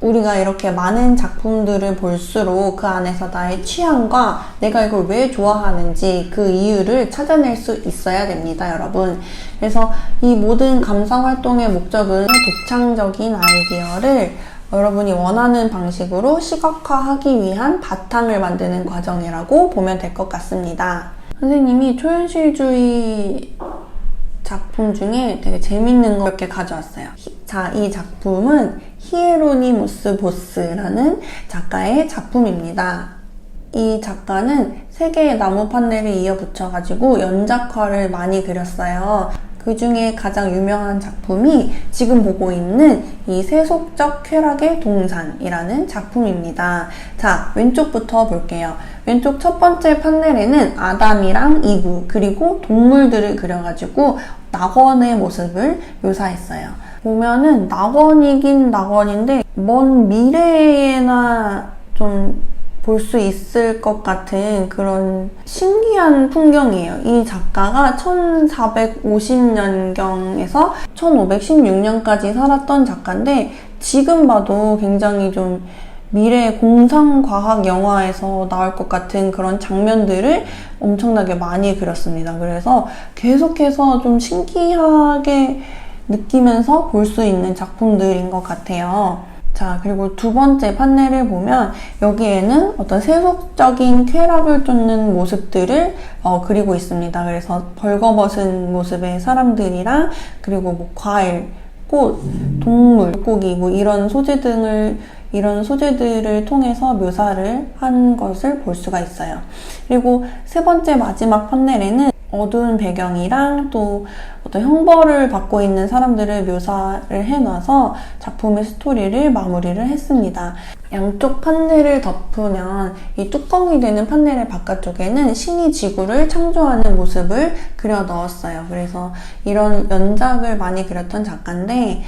우리가 이렇게 많은 작품들을 볼수록 그 안에서 나의 취향과 내가 이걸 왜 좋아하는지 그 이유를 찾아낼 수 있어야 됩니다, 여러분. 그래서 이 모든 감상 활동의 목적은 독창적인 아이디어를 여러분이 원하는 방식으로 시각화하기 위한 바탕을 만드는 과정이라고 보면 될 것 같습니다. 선생님이 초현실주의 작품 중에 되게 재밌는 거 몇 개 가져왔어요. 자, 이 작품은 히에로니무스 보스라는 작가의 작품입니다. 이 작가는 3개의 나무 판넬을 이어 붙여가지고 연작화를 많이 그렸어요. 그 중에 가장 유명한 작품이 지금 보고 있는 이 세속적 쾌락의 동산이라는 작품입니다. 자, 왼쪽부터 볼게요. 왼쪽 첫 번째 판넬에는 아담이랑 이브 그리고 동물들을 그려가지고 낙원의 모습을 묘사했어요. 보면은 낙원이긴 낙원인데 먼 미래에나 좀 볼 수 있을 것 같은 그런 신기한 풍경이에요. 이 작가가 1450년경에서 1516년까지 살았던 작가인데 지금 봐도 굉장히 좀 미래 공상과학 영화에서 나올 것 같은 그런 장면들을 엄청나게 많이 그렸습니다. 그래서 계속해서 좀 신기하게 느끼면서 볼 수 있는 작품들인 것 같아요. 자, 그리고 두 번째 판넬을 보면 여기에는 어떤 세속적인 쾌락을 쫓는 모습들을 그리고 있습니다. 그래서 벌거벗은 모습의 사람들이랑 그리고 뭐 과일, 꽃, 동물, 물고기 뭐 이런 소재들을 통해서 묘사를 한 것을 볼 수가 있어요. 그리고 세 번째 마지막 판넬에는 어두운 배경이랑 또 어떤 형벌을 받고 있는 사람들을 묘사를 해놔서 작품의 스토리를 마무리를 했습니다. 양쪽 판넬을 덮으면 이 뚜껑이 되는 판넬의 바깥쪽에는 신이 지구를 창조하는 모습을 그려 넣었어요. 그래서 이런 연작을 많이 그렸던 작가인데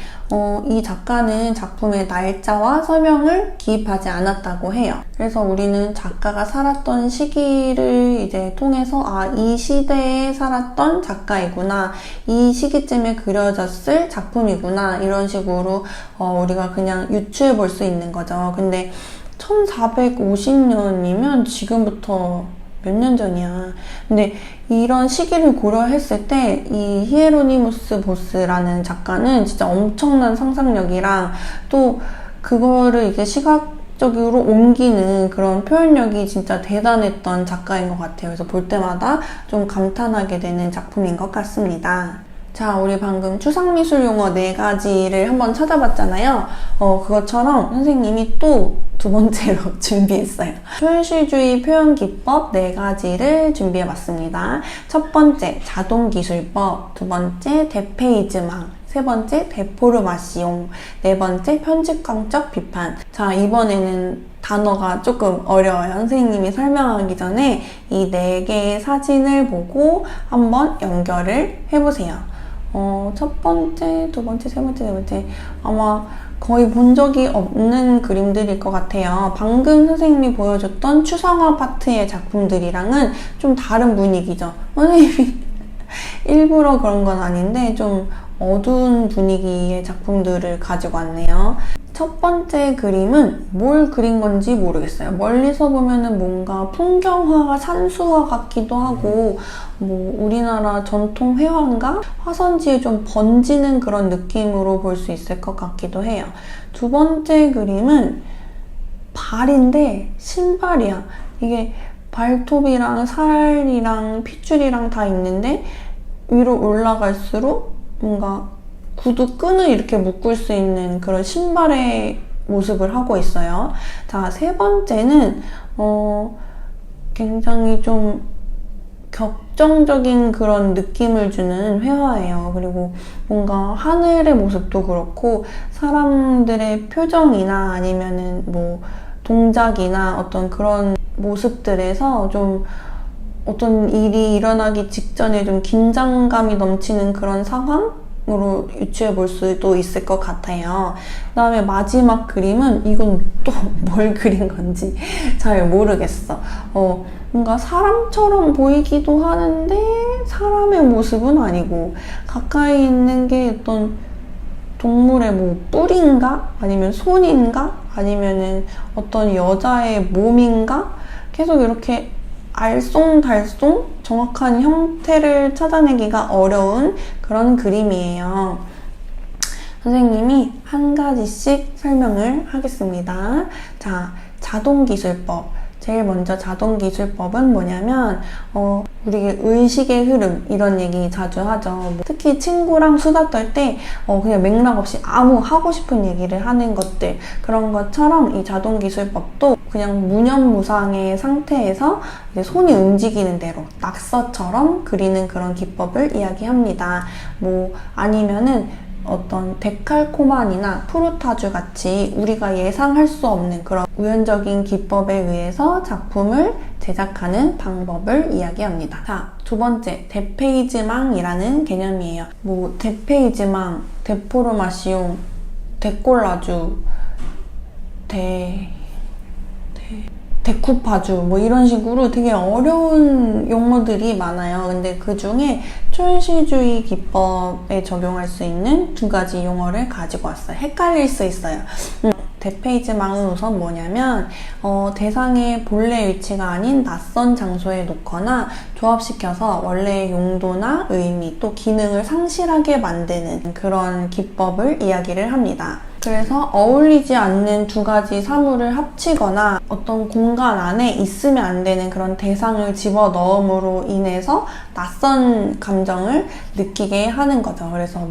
이 작가는 작품의 날짜와 서명을 기입하지 않았다고 해요. 그래서 우리는 작가가 살았던 시기를 이제 통해서 이 시대에 살았던 작가이구나, 이 시기쯤에 그려졌을 작품이구나, 이런 식으로 우리가 그냥 유추해 볼 수 있는 거죠. 근데 1450년이면 지금부터 몇 년 전이야. 근데 이런 시기를 고려했을 때 이 히에로니무스 보스라는 작가는 진짜 엄청난 상상력이랑 또 그거를 이제 시각적으로 옮기는 그런 표현력이 진짜 대단했던 작가인 것 같아요. 그래서 볼 때마다 좀 감탄하게 되는 작품인 것 같습니다. 자, 우리 방금 추상미술 용어 4가지를 한번 찾아봤잖아요. 그것처럼 선생님이 또 두 번째로 준비했어요. 초현실주의 표현기법 4가지를 준비해봤습니다. 첫 번째, 자동기술법. 두 번째, 대페이즈망. 세 번째, 데포르마시옹. 네 번째, 편집광적 비판. 자, 이번에는 단어가 조금 어려워요. 선생님이 설명하기 전에 이 4개의 사진을 보고 한번 연결을 해보세요. 첫 번째, 두 번째, 세 번째, 네 번째. 아마 거의 본 적이 없는 그림들일 것 같아요. 방금 선생님이 보여줬던 추상화 파트의 작품들이랑은 좀 다른 분위기죠. 선생님이 일부러 그런 건 아닌데 좀 어두운 분위기의 작품들을 가지고 왔네요. 첫 번째 그림은 뭘 그린 건지 모르겠어요. 멀리서 보면은 뭔가 풍경화가 산수화 같기도 하고 뭐 우리나라 전통 회화인가? 화선지에 좀 번지는 그런 느낌으로 볼 수 있을 것 같기도 해요. 두 번째 그림은 발인데 신발이야. 이게 발톱이랑 살이랑 핏줄이랑 다 있는데 위로 올라갈수록 뭔가 구두끈을 이렇게 묶을 수 있는 그런 신발의 모습을 하고 있어요. 자, 세 번째는 굉장히 좀 격정적인 그런 느낌을 주는 회화예요. 그리고 뭔가 하늘의 모습도 그렇고 사람들의 표정이나 아니면은 뭐 동작이나 어떤 그런 모습들에서 좀 어떤 일이 일어나기 직전에 좀 긴장감이 넘치는 그런 상황으로 유추해 볼 수도 있을 것 같아요. 그 다음에 마지막 그림은 이건 또 뭘 그린 건지 잘 모르겠어. 뭔가 사람처럼 보이기도 하는데 사람의 모습은 아니고 가까이 있는 게 어떤 동물의 뭐 뿔인가? 아니면 손인가? 아니면은 어떤 여자의 몸인가? 계속 이렇게 알쏭달쏭 정확한 형태를 찾아내기가 어려운 그런 그림이에요. 선생님이 한 가지씩 설명을 하겠습니다. 자, 자동기술법. 제일 먼저 자동기술법은 뭐냐면 우리 의식의 흐름 이런 얘기 자주 하죠. 특히 친구랑 수다 떨 때 그냥 맥락 없이 아무 하고 싶은 얘기를 하는 것들, 그런 것처럼 이 자동기술법도 그냥 무념무상의 상태에서 이제 손이 움직이는 대로 낙서처럼 그리는 그런 기법을 이야기합니다. 아니면은 어떤 데칼코마니나 프루타주 같이 우리가 예상할 수 없는 그런 우연적인 기법에 의해서 작품을 제작하는 방법을 이야기합니다. 자, 두 번째, 데페이즈망이라는 개념이에요. 데페이즈망, 데포르마시옹, 데콜라주, 데쿠파주 이런 식으로 되게 어려운 용어들이 많아요. 근데 그 중에 초현실주의 기법에 적용할 수 있는 두 가지 용어를 가지고 왔어요. 헷갈릴 수 있어요. 데페이즈망은 우선 뭐냐면 대상의 본래 위치가 아닌 낯선 장소에 놓거나 조합시켜서 원래의 용도나 의미 또 기능을 상실하게 만드는 그런 기법을 이야기를 합니다. 그래서 어울리지 않는 두 가지 사물을 합치거나 어떤 공간 안에 있으면 안 되는 그런 대상을 집어넣음으로 인해서 낯선 감정을 느끼게 하는 거죠. 그래서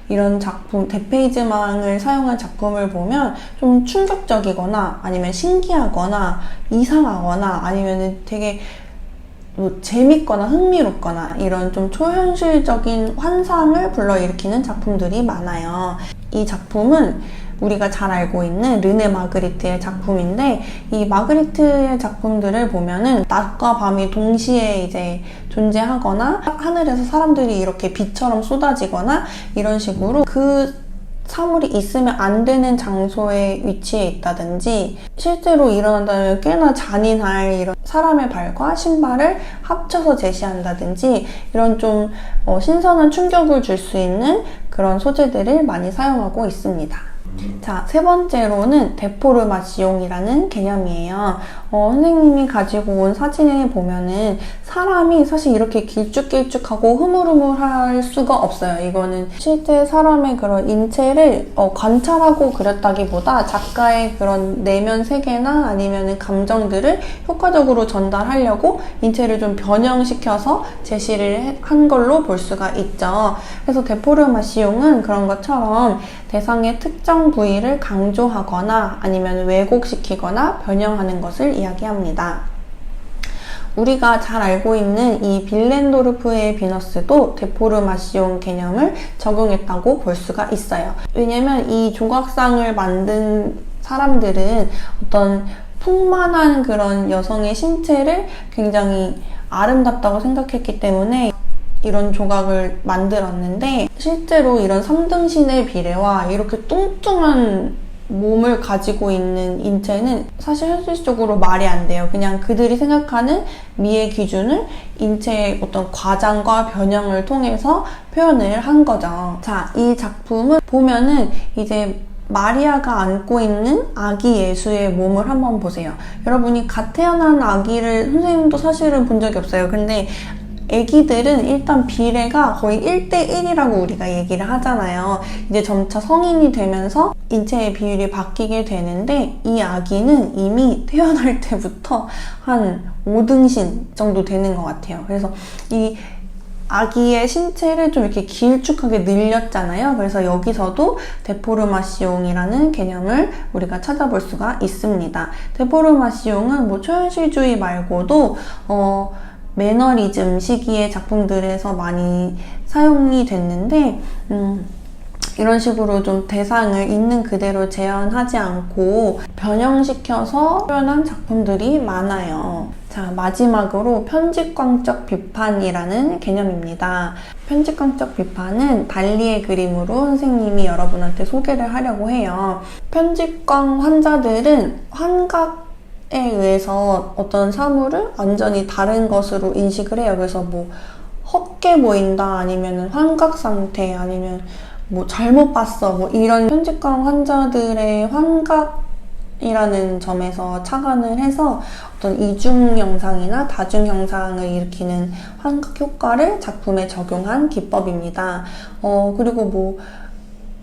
이런 작품, 데페이즈망을 사용한 작품을 보면 좀 충격적이거나 아니면 신기하거나 이상하거나 아니면 되게 재밌거나 흥미롭거나 이런 좀 초현실적인 환상을 불러일으키는 작품들이 많아요. 이 작품은 우리가 잘 알고 있는 르네 마그리트의 작품인데, 이 마그리트의 작품들을 보면은 낮과 밤이 동시에 이제 존재하거나 하늘에서 사람들이 이렇게 비처럼 쏟아지거나 이런 식으로 그 사물이 있으면 안 되는 장소에 위치해 있다든지 실제로 일어난다면 꽤나 잔인할 이런 사람의 발과 신발을 합쳐서 제시한다든지 이런 좀 신선한 충격을 줄 수 있는 그런 소재들을 많이 사용하고 있습니다. 자, 세 번째로는 데포르마시옹이라는 개념이에요. 선생님이 가지고 온 사진에 보면은 사람이 사실 이렇게 길쭉길쭉하고 흐물흐물할 수가 없어요. 이거는 실제 사람의 그런 인체를 관찰하고 그렸다기보다 작가의 그런 내면 세계나 아니면은 감정들을 효과적으로 전달하려고 인체를 좀 변형시켜서 제시를 한 걸로 볼 수가 있죠. 그래서 데포르마시옹은 그런 것처럼 대상의 특정 부위를 강조하거나 아니면 왜곡시키거나 변형하는 것을 이야기합니다. 우리가 잘 알고 있는 이 빌렌도르프의 비너스도 데포르마시옹 개념을 적용했다고 볼 수가 있어요. 왜냐면 이 조각상을 만든 사람들은 어떤 풍만한 그런 여성의 신체를 굉장히 아름답다고 생각했기 때문에 이런 조각을 만들었는데, 실제로 이런 3등신의 비례와 이렇게 뚱뚱한 몸을 가지고 있는 인체는 사실 현실적으로 말이 안 돼요. 그냥 그들이 생각하는 미의 기준을 인체의 어떤 과장과 변형을 통해서 표현을 한 거죠. 자, 이 작품은 보면은 이제 마리아가 안고 있는 아기 예수의 몸을 한번 보세요. 여러분이 갓 태어난 아기를 선생님도 사실은 본 적이 없어요. 근데 애기들은 일단 비례가 거의 1대1이라고 우리가 얘기를 하잖아요. 이제 점차 성인이 되면서 인체의 비율이 바뀌게 되는데, 이 아기는 이미 태어날 때부터 한 5등신 정도 되는 것 같아요. 그래서 이 아기의 신체를 좀 이렇게 길쭉하게 늘렸잖아요. 그래서 여기서도 데포르마시옹이라는 개념을 우리가 찾아볼 수가 있습니다. 데포르마시옹은 초현실주의 말고도 매너리즘 시기의 작품들에서 많이 사용이 됐는데, 이런 식으로 좀 대상을 있는 그대로 재현하지 않고 변형시켜서 표현한 작품들이 많아요. 자, 마지막으로 편집광적 비판이라는 개념입니다. 편집광적 비판은 달리의 그림으로 선생님이 여러분한테 소개를 하려고 해요. 편집광 환자들은 환각 에 의해서 어떤 사물을 완전히 다른 것으로 인식을 해요. 그래서 헛게 보인다, 아니면 환각 상태, 아니면 잘못 봤어, 이런 편집광 환자들의 환각 이라는 점에서 착안을 해서 어떤 이중 영상이나 다중 영상을 일으키는 환각 효과를 작품에 적용한 기법입니다. 그리고 뭐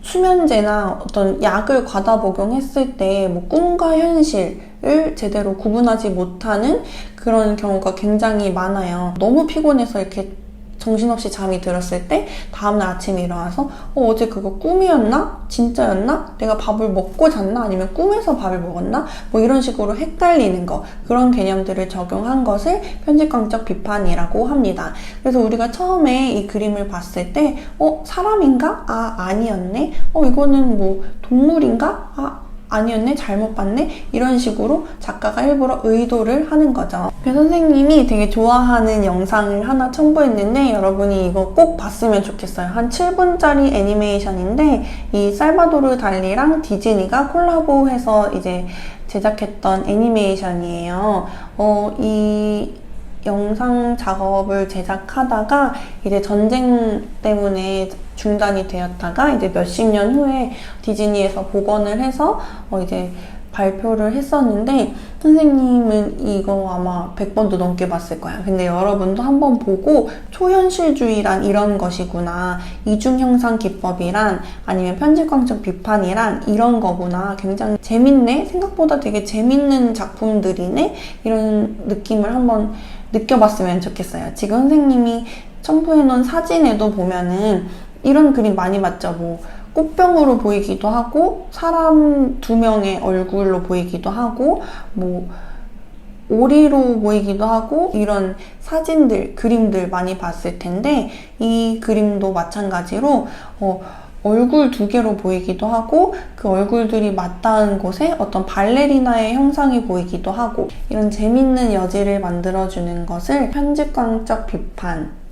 수면제나 어떤 약을 과다 복용했을 때 뭐 꿈과 현실을 제대로 구분하지 못하는 그런 경우가 굉장히 많아요. 너무 피곤해서 이렇게 정신없이 잠이 들었을 때 다음날 아침에 일어나서 어제 그거 꿈이었나? 진짜였나? 내가 밥을 먹고 잤나? 아니면 꿈에서 밥을 먹었나? 뭐 이런 식으로 헷갈리는 거, 그런 개념들을 적용한 것을 편집광적 비판이라고 합니다. 그래서 우리가 처음에 이 그림을 봤을 때 사람인가? 아, 아니었네? 이거는 뭐 동물인가? 아, 아니었네? 잘못 봤네? 이런 식으로 작가가 일부러 의도를 하는 거죠. 선생님이 되게 좋아하는 영상을 하나 첨부했는데 여러분이 이거 꼭 봤으면 좋겠어요. 한 7분짜리 애니메이션인데 이 살바도르 달리랑 디즈니가 콜라보해서 이제 제작했던 애니메이션이에요. 이 영상 작업을 제작하다가 이제 전쟁 때문에 중단이 되었다가 이제 몇십 년 후에 디즈니에서 복원을 해서 이제 발표를 했었는데 선생님은 이거 아마 100번도 넘게 봤을 거야. 근데 여러분도 한번 보고 초현실주의란 이런 것이구나, 이중형상 기법이란 아니면 편집광적 비판이란 이런 거구나, 굉장히 재밌네, 생각보다 되게 재밌는 작품들이네, 이런 느낌을 한번 느껴봤으면 좋겠어요. 지금 선생님이 첨부해놓은 사진에도 보면은 이런 그림 많이 봤죠. 뭐 꽃병으로 보이기도 하고 사람 2명의 얼굴로 보이기도 하고 뭐 오리로 보이기도 하고 이런 사진들, 그림들 많이 봤을 텐데 이 그림도 마찬가지로 얼굴 2개로 보이기도 하고 그 얼굴들이 맞닿은 곳에 어떤 발레리나의 형상이 보이기도 하고 이런 재밌는 여지를 만들어주는 것을 편집광적 비판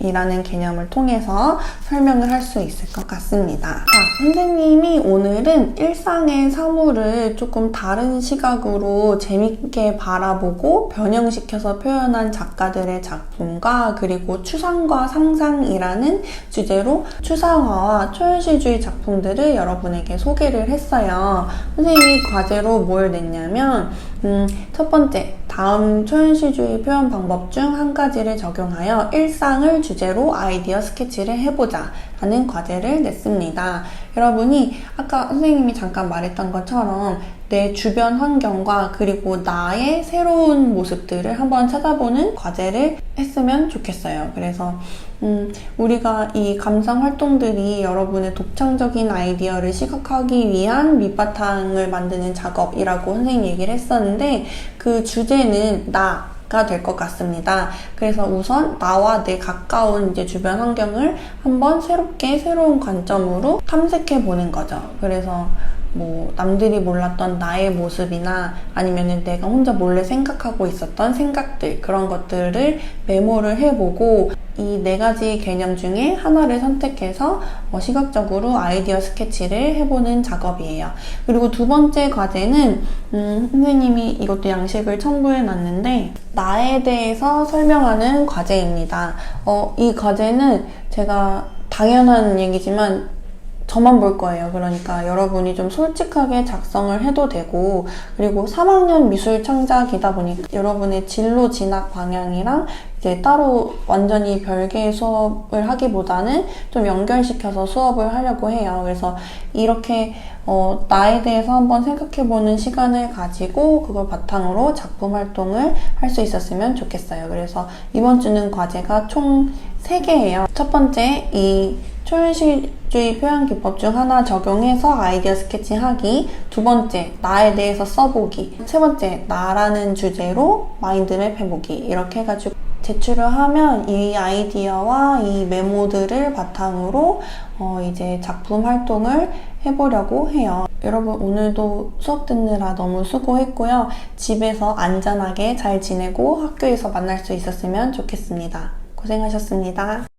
이라는 개념을 통해서 설명을 할 수 있을 것 같습니다. 자, 선생님이 오늘은 일상의 사물을 조금 다른 시각으로 재밌게 바라보고 변형시켜서 표현한 작가들의 작품과 그리고 추상과 상상이라는 주제로 추상화와 초현실주의 작품들을 여러분에게 소개를 했어요. 선생님이 과제로 뭘 냈냐면 첫 번째, 다음 초현실주의 표현 방법 중 한 가지를 적용하여 일상을 주제로 아이디어 스케치를 해보자 라는 과제를 냈습니다. 여러분이 아까 선생님이 잠깐 말했던 것처럼 내 주변 환경과 그리고 나의 새로운 모습들을 한번 찾아보는 과제를 했으면 좋겠어요. 그래서 우리가 이 감상 활동들이 여러분의 독창적인 아이디어를 시각하기 위한 밑바탕을 만드는 작업이라고 선생님이 얘기를 했었는데 그 주제는 나가 될 것 같습니다. 그래서 우선 나와 내 가까운 이제 주변 환경을 한번 새로운 관점으로 탐색해 보는 거죠. 그래서 뭐 남들이 몰랐던 나의 모습이나 아니면은 내가 혼자 몰래 생각하고 있었던 생각들, 그런 것들을 메모를 해보고 이 4가지 개념 중에 하나를 선택해서 시각적으로 아이디어 스케치를 해보는 작업이에요. 그리고 두 번째 과제는 선생님이 이것도 양식을 첨부해 놨는데 나에 대해서 설명하는 과제입니다. 이 과제는 제가 당연한 얘기지만 저만 볼 거예요. 그러니까 여러분이 좀 솔직하게 작성을 해도 되고, 그리고 3학년 미술 창작이다 보니까 여러분의 진로 진학 방향이랑 이제 따로 완전히 별개의 수업을 하기보다는 좀 연결시켜서 수업을 하려고 해요. 그래서 이렇게 나에 대해서 한번 생각해보는 시간을 가지고 그걸 바탕으로 작품 활동을 할 수 있었으면 좋겠어요. 그래서 이번 주는 과제가 총 3개예요. 첫 번째, 이 초현실주의 표현 기법 중 하나 적용해서 아이디어 스케치하기, 두 번째, 나에 대해서 써보기, 세 번째, 나라는 주제로 마인드맵 해보기, 이렇게 해가지고 제출을 하면 이 아이디어와 이 메모들을 바탕으로 이제 작품 활동을 해보려고 해요. 여러분 오늘도 수업 듣느라 너무 수고했고요. 집에서 안전하게 잘 지내고 학교에서 만날 수 있었으면 좋겠습니다. 고생하셨습니다.